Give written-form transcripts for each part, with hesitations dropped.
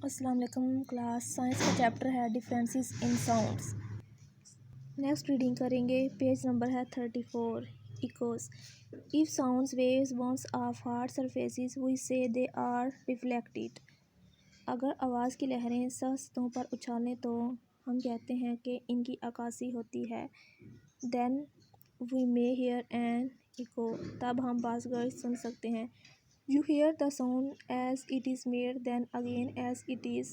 السلام علیکم class science کا چیپٹر ہے differences in sounds. Next reading کریں گے، پیج نمبر ہے 34۔ Echoes of sounds waves bounce off hard surfaces we say they are reflected. اگر آواز کی لہریں سخت سطحوں پر اچھالیں تو ہم کہتے ہیں کہ ان کی عکاسی ہوتی ہے۔ دین وی مے ہیئر این ایکو، تب ہم باز گشت سن سکتے ہیں۔ You hear the sound as it is made, then again as it is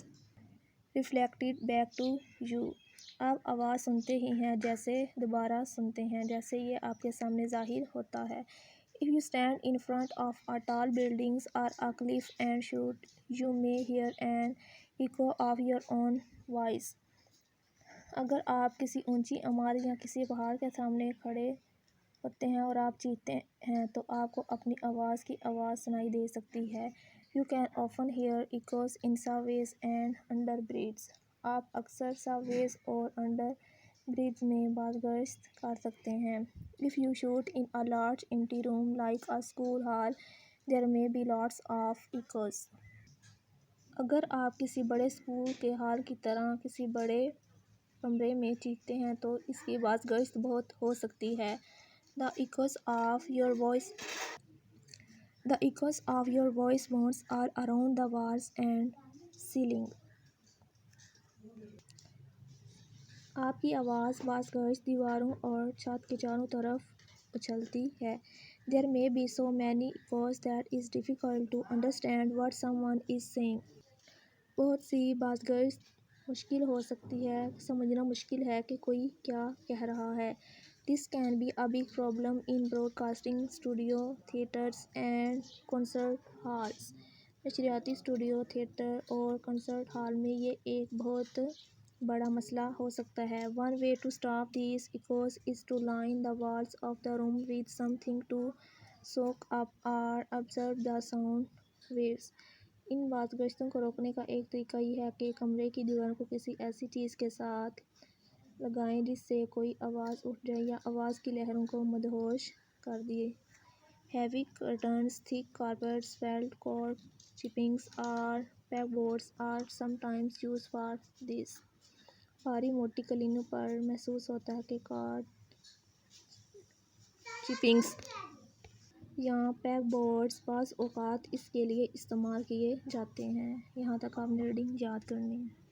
reflected back to you۔ آپ آواز سنتے ہی ہیں جیسے دوبارہ سنتے ہیں جیسے یہ آپ کے سامنے ظاہر ہوتا ہے۔ If you stand in front of a tall building or a cliff and shout, you may hear an echo of your own voice۔ اگر آپ کسی اونچی عمارت یا کسی پہاڑ کے سامنے کھڑے ہوتے ہیں اور آپ چیختے ہیں تو آپ کو اپنی آواز کی آواز سنائی دے سکتی ہے۔ You can often hear echoes in subways and under bridges۔ آپ اکثر سب ویز اور انڈر برج میں باز گشت کر سکتے ہیں۔ If you shout in a large empty room like a school hall, there may be lots of echoes۔ اگر آپ کسی بڑے اسکول کے ہال کی طرح کسی بڑے کمرے میں چیختے ہیں تو اس کی باز گشت بہت ہو سکتی ہے۔ The echoes of your voice bounce all around the walls and ceiling۔ آپ کی آواز باز گشت دیواروں اور چھت کے چاروں طرف اچھلتی ہے۔ There may be so many echoes that it's difficult to understand what someone is saying۔ بہت سی باز گشت مشکل ہو سکتی ہے، سمجھنا مشکل ہے کہ کوئی کیا کہہ رہا ہے۔ This can be a big problem in broadcasting studio, theaters and concert halls۔ نشریاتی اسٹوڈیو، تھیٹر اور کنسرٹ ہال میں یہ ایک بہت بڑا مسئلہ ہو سکتا ہے۔ One way to stop these echoes is to line the walls of the room with something to soak up or absorb the sound waves۔ ان باز گشتوں کو روکنے کا ایک طریقہ یہ ہے کہ کمرے کی دیواروں کو کسی ایسی چیز کے ساتھ لگائیں جس سے کوئی آواز اٹھ جائے یا آواز کی لہروں کو مدہوش کر دے۔ Heavy curtains, thick carpets, felt cork chippings or pegboards are sometimes used for this۔ بھاری موٹی قالینوں پر محسوس ہوتا ہے کہ کارک چپنگز یا پیگ بورڈز بعض اوقات اس کے لیے استعمال کیے جاتے ہیں۔ یہاں تک آپ نے ریڈنگ یاد کرنی ہے۔